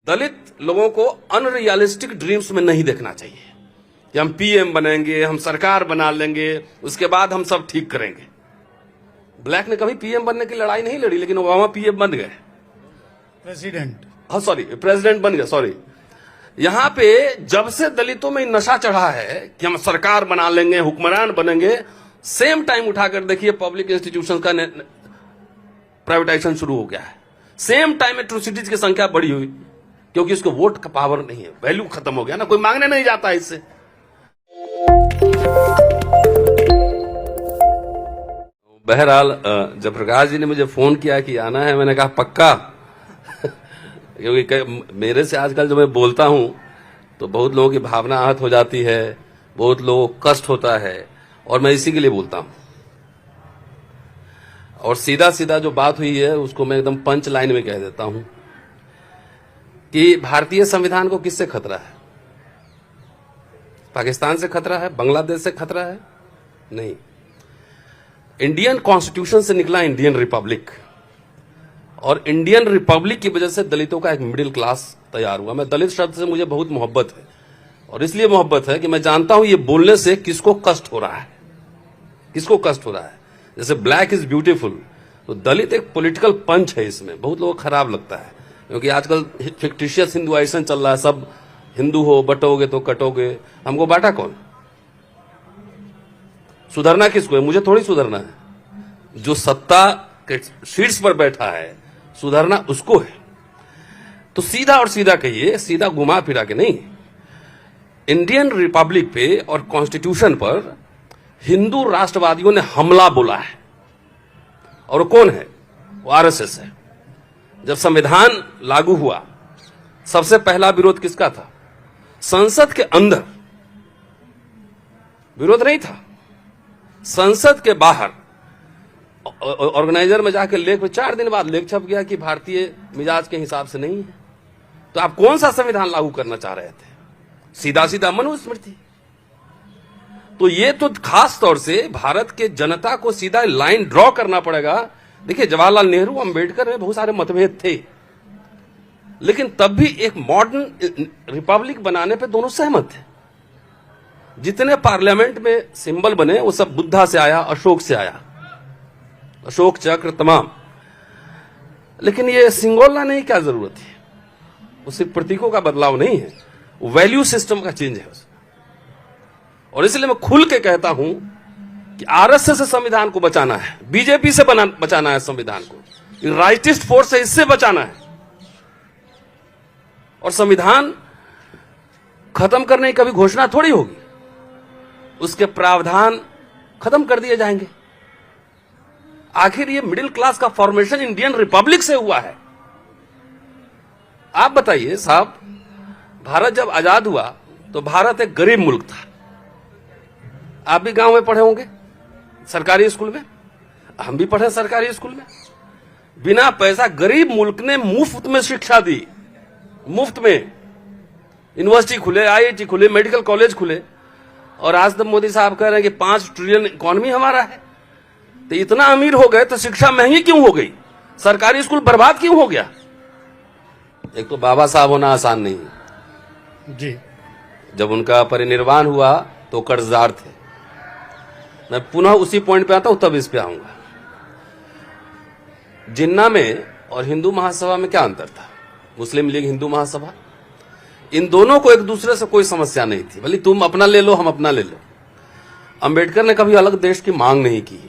दलित लोगों को unrealistic dreams में नहीं देखना चाहिए कि हम पीएम बनेंगे, हम सरकार बना लेंगे, उसके बाद हम सब ठीक करेंगे। ब्लैक ने कभी पीएम बनने की लड़ाई नहीं लड़ी, लेकिन ओबामा पीएम बन गए, प्रेसिडेंट बन गए, सॉरी। यहां पे जब से दलितों में नशा चढ़ा है कि हम सरकार बना लेंगे, हुक्मरान बनेंगे, सेम टाइम उठाकर देखिए पब्लिक इंस्टीट्यूशन का प्राइवेटाइजेशन शुरू हो गया है। सेम टाइम एट्रोसिटीज की संख्या बढ़ी हुई, क्योंकि उसको वोट का पावर नहीं है, वैल्यू खत्म हो गया ना, कोई मांगने नहीं जाता इससे। बहरहाल जब प्रकाश जी ने मुझे फोन किया कि आना है, मैंने कहा पक्का क्योंकि मेरे से आजकल जो मैं बोलता हूं तो बहुत लोगों की भावना आहत हो जाती है, बहुत लोगों को कष्ट होता है, और मैं इसी के लिए बोलता हूं। और सीधा सीधा जो बात हुई है उसको मैं एकदम पंच लाइन में कह देता हूं कि भारतीय संविधान को किससे खतरा है? पाकिस्तान से खतरा है? बांग्लादेश से खतरा है? नहीं, इंडियन कॉन्स्टिट्यूशन से निकला इंडियन रिपब्लिक, और इंडियन रिपब्लिक की वजह से दलितों का एक मिडिल क्लास तैयार हुआ। मैं दलित शब्द से मुझे बहुत मोहब्बत है, और इसलिए मोहब्बत है कि मैं जानता हूं ये बोलने से किसको कष्ट हो रहा है, किसको कष्ट हो रहा है। जैसे ब्लैक इज ब्यूटीफुल, तो दलित एक पॉलिटिकल पंच है, इसमें बहुत लोगों को खराब लगता है, क्योंकि आजकल फिक्टिशियस हिंदुआइजेशन चल रहा है, सब हिंदू हो, बटोगे तो कटोगे। हमको बांटा कौन? सुधरना किसको है? मुझे थोड़ी सुधरना है, जो सत्ता के शीर्ष पर बैठा है सुधरना उसको है। तो सीधा और सीधा कहिए, सीधा घुमा फिरा के नहीं। इंडियन रिपब्लिक पे और कॉन्स्टिट्यूशन पर हिंदू राष्ट्रवादियों ने हमला बोला है, और कौन है? वो आरएसएस है। जब संविधान लागू हुआ, सबसे पहला विरोध किसका था? संसद के अंदर विरोध नहीं था, संसद के बाहर ऑर्गेनाइजर में जाकर लेख, 4 दिन बाद लेख छप गया कि भारतीय मिजाज के हिसाब से नहीं है। तो आप कौन सा संविधान लागू करना चाह रहे थे? सीधा सीधा मनुस्मृति। तो ये तो खास तौर से भारत के जनता को सीधा लाइन ड्रॉ करना पड़ेगा। देखिए, जवाहरलाल नेहरू, अंबेडकर में बहुत सारे मतभेद थे, लेकिन तब भी एक मॉडर्न रिपब्लिक बनाने पे दोनों सहमत थे। जितने पार्लियामेंट में सिंबल बने वो सब बुद्धा से आया, अशोक से आया, अशोक चक्र तमाम। लेकिन ये सिंगल लाने की क्या जरूरत है? वो सिर्फ प्रतीकों का बदलाव नहीं है, वो वैल्यू सिस्टम का चेंज है। और इसलिए मैं खुल के कहता हूं कि आरएसएस से संविधान को बचाना है, बीजेपी से बचाना है संविधान को, राइटिस्ट फोर्स है, इससे बचाना है। और संविधान खत्म करने की कभी घोषणा थोड़ी होगी, उसके प्रावधान खत्म कर दिए जाएंगे। आखिर ये मिडिल क्लास का फॉर्मेशन इंडियन रिपब्लिक से हुआ है। आप बताइए साहब, भारत जब आजाद हुआ तो भारत एक गरीब मुल्क था। आप भी गांव में पढ़े होंगे, सरकारी स्कूल में, हम भी पढ़े सरकारी स्कूल में। बिना पैसा गरीब मुल्क ने मुफ्त में शिक्षा दी, मुफ्त में। यूनिवर्सिटी खुले, आईआईटी खुले, मेडिकल कॉलेज खुले, और आज तक मोदी साहब कह रहे हैं कि 5 ट्रिलियन इकोनॉमी हमारा है। तो इतना अमीर हो गए तो शिक्षा महंगी क्यों हो गई? सरकारी स्कूल बर्बाद क्यों हो गया? एक तो बाबा साहब होना आसान नहीं जी। जब उनका परिनिर्वाण हुआ तो कर्जदार थे। मैं पुनः उसी पॉइंट पे आता हूं, तब इस पे आऊंगा। जिन्ना में और हिंदू महासभा में क्या अंतर था? मुस्लिम लीग, हिंदू महासभा, इन दोनों को एक दूसरे से कोई समस्या नहीं थी, भले तुम अपना ले लो, हम अपना ले लो। अंबेडकर ने कभी अलग देश की मांग नहीं की,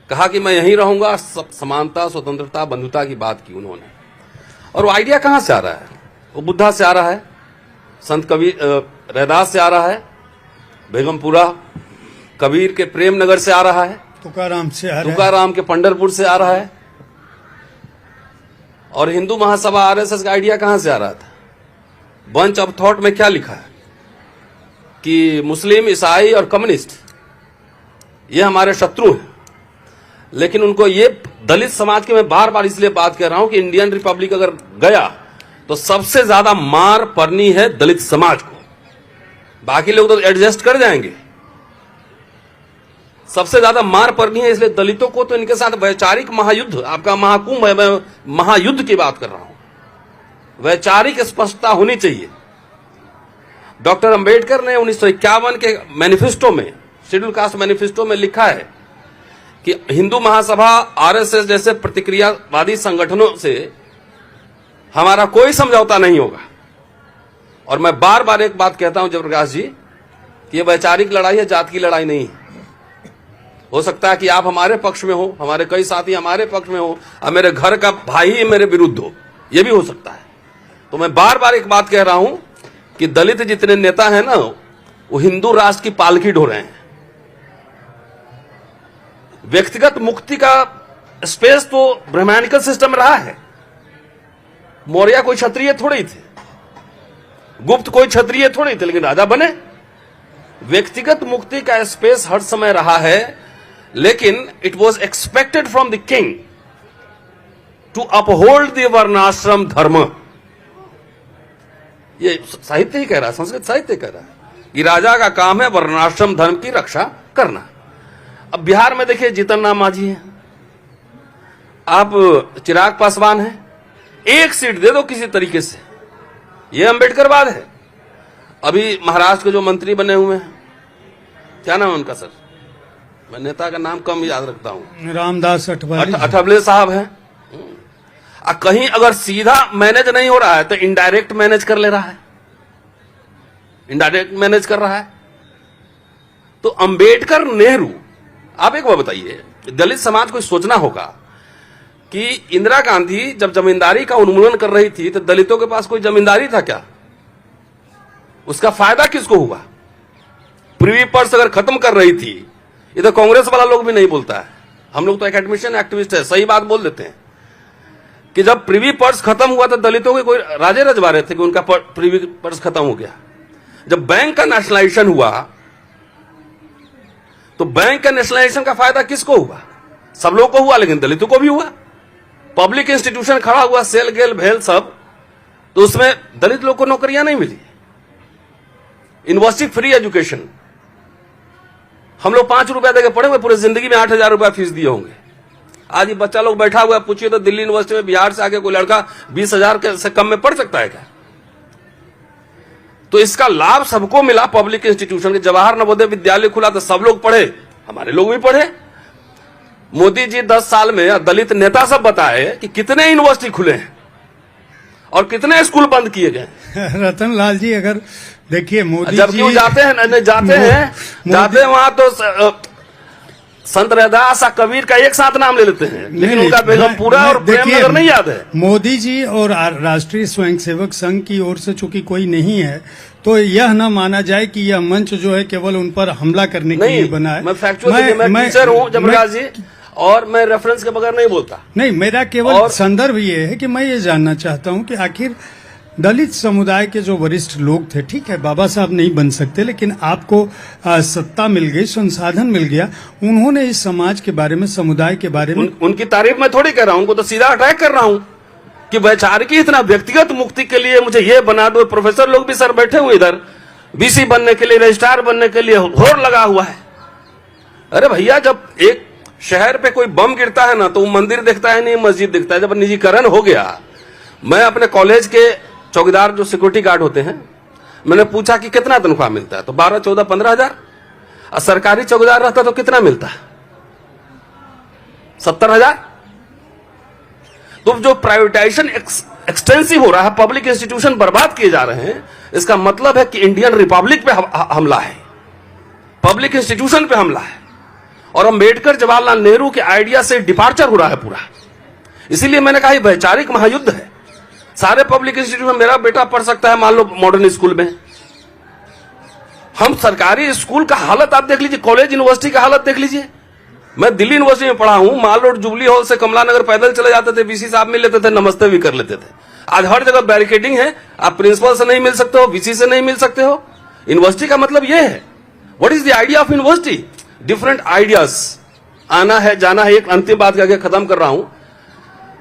कहा कि मैं यहीं रहूंगा। समानता, स्वतंत्रता, बंधुता की बात की उन्होंने। और वो आइडिया कहां से आ रहा है? वो बुद्धा से आ रहा है, संत कबीर रैदास से आ रहा है, बेगमपुरा कबीर के प्रेम नगर से आ रहा है, तुकाराम से आ रहा है, तुकाराम के पंढरपुर से आ रहा है। और हिंदू महासभा आरएसएस का आइडिया कहां से आ रहा था? बंच ऑफ थॉट में क्या लिखा है कि मुस्लिम, ईसाई और कम्युनिस्ट ये हमारे शत्रु हैं। लेकिन उनको ये दलित समाज की मैं बार बार इसलिए बात कर रहा हूं कि इंडियन रिपब्लिक अगर गया तो सबसे ज्यादा मार पड़नी है दलित समाज को, बाकी लोग तो एडजस्ट कर जाएंगे। सबसे ज्यादा मार पड़नी है, इसलिए दलितों को तो इनके साथ वैचारिक महायुद्ध, आपका महाकुंभ है, मैं महायुद्ध की बात कर रहा हूं। वैचारिक स्पष्टता होनी चाहिए। डॉक्टर अंबेडकर ने 1951 के मैनिफेस्टो में, शेड्यूल कास्ट मैनिफेस्टो में लिखा है कि हिंदू महासभा, आरएसएस जैसे प्रतिक्रियावादी संगठनों से हमारा कोई समझौता नहीं होगा। और मैं बार बार एक बात कहता हूं जयप्रकाश जी कि यह वैचारिक लड़ाई है, जात की लड़ाई नहीं है। हो सकता है कि आप हमारे पक्ष में हो, हमारे कई साथी हमारे पक्ष में हो, और मेरे घर का भाई ही मेरे विरुद्ध हो, यह भी हो सकता है। तो मैं बार बार एक बात कह रहा हूं कि दलित जितने नेता हैं ना, वो हिंदू राष्ट्र की पालकी ढो रहे हैं। व्यक्तिगत मुक्ति का स्पेस तो ब्राह्मणिकल सिस्टम रहा है। मौर्य कोई क्षत्रिय थोड़े थे, गुप्त कोई क्षत्रिय थोड़े थे, लेकिन राजा बने। व्यक्तिगत मुक्ति का स्पेस हर समय रहा है, लेकिन it was expected from the king to uphold the varnashrama dharma. ये साहित्य ही कह रहा है, संस्कृत साहित्य कह रहा है कि राजा का काम है वर्णाश्रम धर्म की रक्षा करना। अब बिहार में देखिए जीतन राम मांझी है, आप चिराग पासवान है, एक सीट दे दो किसी तरीके से, यह अंबेडकरवाद है। अभी महाराष्ट्र के जो मंत्री बने हुए हैं, क्या नाम है उनका सर, मैं नेता का नाम कम याद रखता हूं, रामदास अठवले साहब हैं। कहीं अगर सीधा मैनेज नहीं हो रहा है तो इनडायरेक्ट मैनेज कर ले रहा है, इनडायरेक्ट मैनेज कर रहा है। तो अंबेडकर, नेहरू, आप एक बात बताइए, दलित समाज को सोचना होगा कि इंदिरा गांधी जब जमींदारी का उन्मूलन कर रही थी तो दलितों के पास कोई जमींदारी था क्या? उसका फायदा किसको हुआ? प्रिवी पर्स अगर खत्म कर रही थी, ये तो कांग्रेस वाला लोग भी नहीं बोलता है, हम लोग तो एकेडमिशियन एक्टिविस्ट है, सही बात बोल देते हैं कि जब प्रिवी पर्स खत्म हुआ तो दलितों के कोई राजे रजवाड़े थे कि उनका प्रिवी पर्स खत्म हो गया। जब बैंक का नेशनलाइजेशन हुआ तो बैंक का नेशनलाइजेशन का फायदा किसको हुआ? सब लोगों को हुआ, लेकिन दलितों को भी हुआ। पब्लिक इंस्टीट्यूशन खड़ा हुआ, सेल गेल भेल सब, तो उसमें दलित लोग को नौकरियां नहीं मिली। यूनिवर्सिटी फ्री एजुकेशन, हम लोग 5 रुपया देकर पढ़े हुए, पूरे जिंदगी में 8,000 रुपया फीस दिए होंगे। आज ये बच्चा लोग बैठा हुआ है, पूछिए तो दिल्ली यूनिवर्सिटी में बिहार से आके कोई लड़का 20,000 से कम में पढ़ सकता है क्या? तो इसका लाभ सबको मिला। पब्लिक इंस्टीट्यूशन के जवाहर नवोदय विद्यालय खुला तो सब लोग पढ़े, हमारे लोग भी पढ़े। मोदी जी 10 साल में दलित नेता सब बताए कि कितने यूनिवर्सिटी खुले हैं और कितने स्कूल बंद किए गए। रतन लाल जी, अगर देखिए मोदी जब जी जाते हैं वहां तो संत रैदास कबीर का एक साथ नाम ले लेते हैं, लेकिन उनका बेगम पूरा और प्रेमनगर नहीं याद है। मोदी जी और राष्ट्रीय स्वयंसेवक संघ की ओर से चूंकि कोई नहीं है, तो यह न माना जाए कि यह मंच जो है केवल उन पर हमला करने के लिए बना है। मैं फैक्चुअली मैं टीचर हूं जयप्रकाश जी, और मैं रेफरेंस के बगैर नहीं बोलता। नहीं, मेरा केवल संदर्भ ये है कि मैं ये जानना चाहता हूं कि आखिर दलित समुदाय के जो वरिष्ठ लोग थे, ठीक है बाबा साहब नहीं बन सकते, लेकिन आपको सत्ता मिल गई, संसाधन मिल गया, उन्होंने इस समाज के बारे में, समुदाय के बारे में उनकी तारीफ मैं थोड़ी कर रहा हूं, उनको तो सीधा अटैक कर रहा हूं कि वैचारिक इतना व्यक्तिगत मुक्ति के लिए मुझे ये बना दो। प्रोफेसर लोग भी सर बैठे हुए इधर, बीसी बनने के लिए, रजिस्ट्रार बनने के लिए होड़ लगा हुआ है। अरे भैया, जब एक शहर पे कोई बम गिरता है ना तो वो मंदिर दिखता है नहीं, मस्जिद दिखता है। जब निजीकरण हो गया, मैं अपने कॉलेज के चौकीदार जो सिक्योरिटी गार्ड होते हैं, मैंने पूछा कि कितना तनख्वाह मिलता है, तो 12, 14, 15,000। और सरकारी चौकीदार रहता तो कितना मिलता है? 70,000। तो जो प्राइवेटाइजेशन एक्सटेंसिव हो रहा है, पब्लिक इंस्टीट्यूशन बर्बाद किए जा रहे हैं, इसका मतलब है कि इंडियन रिपब्लिक पे हमला है, पब्लिक इंस्टीट्यूशन पे हमला है। और अंबेडकर, जवाहरलाल नेहरू के आइडिया से डिपार्चर हो रहा है पूरा। इसीलिए मैंने कहा वैचारिक महायुद्ध है। सारे पब्लिक इंस्टीट्यूट में मेरा बेटा पढ़ सकता है, मान लो मॉडर्न स्कूल में। हम सरकारी स्कूल का हालत आप देख लीजिए, कॉलेज यूनिवर्सिटी का हालत देख लीजिए। मैं दिल्ली यूनिवर्सिटी में पढ़ा हूं, माल रोड जुबली हॉल से कमला नगर पैदल चले जाते थे, वीसी साहब मिल लेते थे, नमस्ते भी कर लेते थे। आज हर जगह बैरिकेडिंग है, आप प्रिंसिपल से नहीं मिल सकते हो, वीसी से नहीं मिल सकते हो। यूनिवर्सिटी का मतलब यह है। What is the idea of university? Different ideas, आना है जाना है। एक अंतिम बात करके खत्म कर रहा हूं।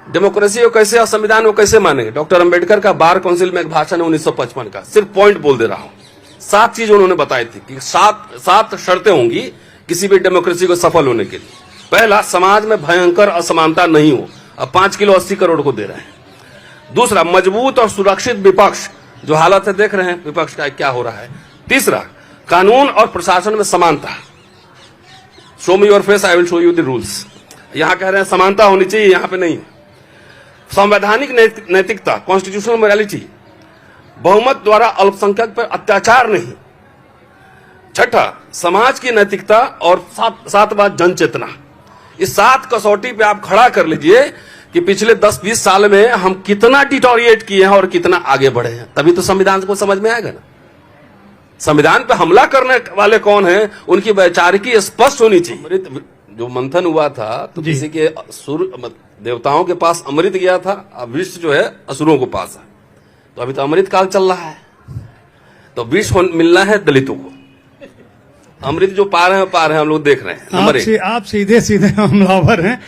डेमोक्रेसी को कैसे और संविधान को कैसे मानेंगे? डॉक्टर अंबेडकर का बार काउंसिल में एक भाषण है 1955 का, सिर्फ पॉइंट बोल दे रहा हूं। 7 चीज उन्होंने बताई थी कि 7 शर्तें होंगी किसी भी डेमोक्रेसी को सफल होने के लिए। पहला, समाज में भयंकर असमानता नहीं हो। अब 5 किलो 80 करोड़ को दे रहे हैं। दूसरा, मजबूत और सुरक्षित विपक्ष, जो हालत है देख रहे हैं विपक्ष का क्या हो रहा है। तीसरा, कानून और प्रशासन में समानता। Show me your face, I will show you the rules. यहां कह रहे हैं समानता होनी चाहिए, यहां पे नहीं। संवैधानिक नैतिकता, कॉन्स्टिट्यूशनल मोरालिटी, बहुमत द्वारा अल्पसंख्यक पर अत्याचार नहीं। छठा, समाज की नैतिकता, और सात बात जन चेतना। इस 7 कसौटी पे आप खड़ा कर लीजिए कि पिछले 10-20 साल में हम कितना डिटोरिएट किए हैं और कितना आगे बढ़े हैं, तभी तो संविधान को समझ में आएगा ना। संविधान पे हमला करने वाले कौन हैं, उनकी वैचारिकी स्पष्ट होनी चाहिए। अमृत जो मंथन हुआ था तो किसी के देवताओं के पास अमृत गया था, अब विष जो है असुरों के पास है। तो अभी तो अमृत काल चल रहा है, तो विष मिलना है दलितों को। अमृत जो पा रहे हैं हम लोग देख रहे हैं। नंबर 1, आप सीधे सीधे हमलावर हैं।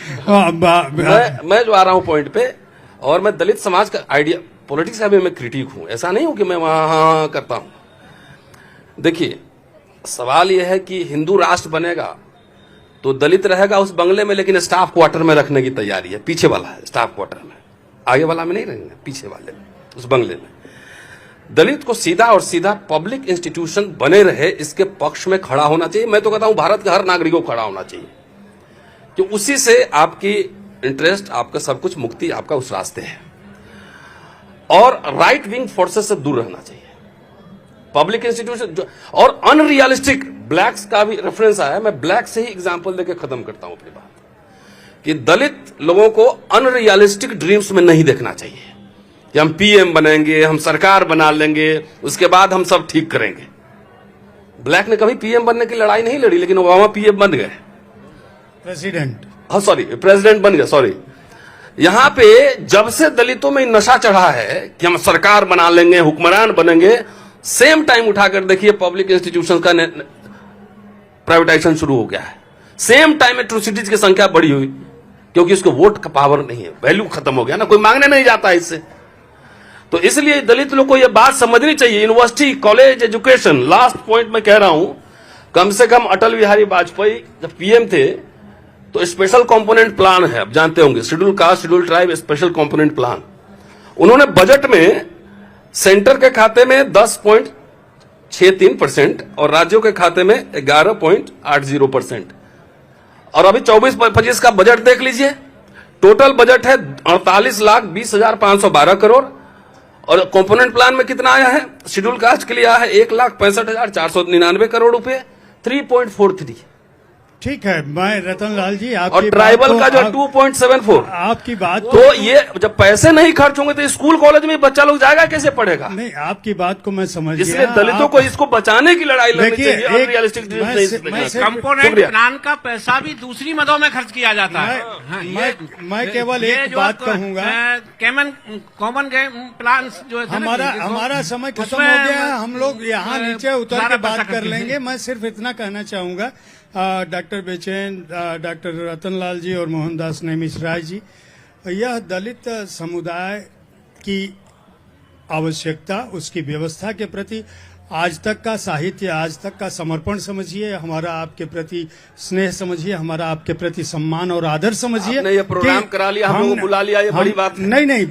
मैं जो आ रहा हूं पॉइंट पे, और मैं दलित समाज का आइडिया, पॉलिटिक्स का भी मैं क्रिटिक हूं, ऐसा नहीं हूं कि मैं वहां करता हूं। देखिए, सवाल यह है कि हिंदू राष्ट्र बनेगा तो दलित रहेगा उस बंगले में, लेकिन स्टाफ क्वार्टर में रखने की तैयारी है। पीछे वाला है स्टाफ क्वार्टर में, आगे वाला में नहीं रहेंगे, पीछे वाले में, उस बंगले में। दलित को सीधा और सीधा पब्लिक इंस्टीट्यूशन बने रहे, इसके पक्ष में खड़ा होना चाहिए। मैं तो कहता हूं भारत के हर नागरिक को खड़ा होना चाहिए, कि उसी से आपकी इंटरेस्ट, आपका सब कुछ, मुक्ति आपका उस रास्ते है। और राइट विंग फोर्सेस से दूर रहना चाहिए पब्लिक इंस्टीट्यूशन। और अनरियलिस्टिक, ब्लैक्स का भी रेफरेंस आया, मैं ब्लैक से ही एग्जांपल देकर खत्म करता हूं अपनी बात, कि दलित लोगों को अनरियलिस्टिक ड्रीम्स में नहीं देखना चाहिए कि हम पीएम बनेंगे, हम सरकार बना लेंगे, उसके बाद हम सब ठीक करेंगे। ब्लैक ने कभी पीएम बनने की लड़ाई नहीं लड़ी, लेकिन ओबामा पीएम बन गए, प्रेसिडेंट बन गए, सॉरी। यहां पे जब से दलितों में नशा चढ़ा है कि हम सरकार बना लेंगे, हुक्मरान बनेंगे, सेम टाइम उठाकर देखिए पब्लिक इंस्टीट्यूशन का प्राइवेटाइजेशन शुरू हो गया है। सेम टाइम एट्रोसिटीज की संख्या बढ़ी हुई, क्योंकि उसको वोट का पावर नहीं है, वैल्यू खत्म हो गया ना, कोई मांगने नहीं जाता इससे। तो इसलिए दलित लोग को यह बात समझनी चाहिए। University, college, education, last point में कह रहा हूं, कम से कम अटल बिहारी वाजपेयी जब पीएम थे तो स्पेशल कंपोनेंट प्लान है, आप जानते होंगे, schedule caste, schedule tribe special component plan. उन्होंने बजट में सेंटर के खाते में 10.63% और राज्यों के खाते में 11.80%। और अभी 24-25 का बजट देख लीजिए, टोटल बजट है 48,20,512 करोड़। और कंपोनेंट प्लान में कितना आया है, शेड्यूल कास्ट के लिए आया है 1,65,499 करोड़ रुपए, 3.43। ठीक है, मैं रतन लाल जी, आपकी और ट्राइबल का जो 2.74। आपकी बात तो ये जब पैसे नहीं खर्च होंगे तो स्कूल कॉलेज में बच्चा लोग जाएगा कैसे पढ़ेगा? नहीं, आपकी बात को मैं समझ गया। इसलिए दलितों को इसको बचाने की लड़ाई लड़नी चाहिए। अनरियलिस्टिक कंपोनेंट प्लान का पैसा भी दूसरी मदों में खर्च किया जाता है। मैं केवल एक बात कहूंगा, कॉमन प्लान जो है, हमारा समय खत्म हो गया है, हम लोग यहाँ नीचे उतर के बात कर लेंगे। मैं सिर्फ इतना कहना चाहूंगा, डॉक्टर बेचैन, डॉक्टर रतनलाल जी और मोहनदास नेमिश राय जी, यह दलित समुदाय की आवश्यकता, उसकी व्यवस्था के प्रति आज तक का साहित्य, आज तक का समर्पण समझिए, हमारा आपके प्रति स्नेह समझिए, हमारा आपके प्रति सम्मान और आदर समझिए। ये प्रोग्राम करा लिया, हम लोग बुला लिया, ये बड़ी बात नहीं।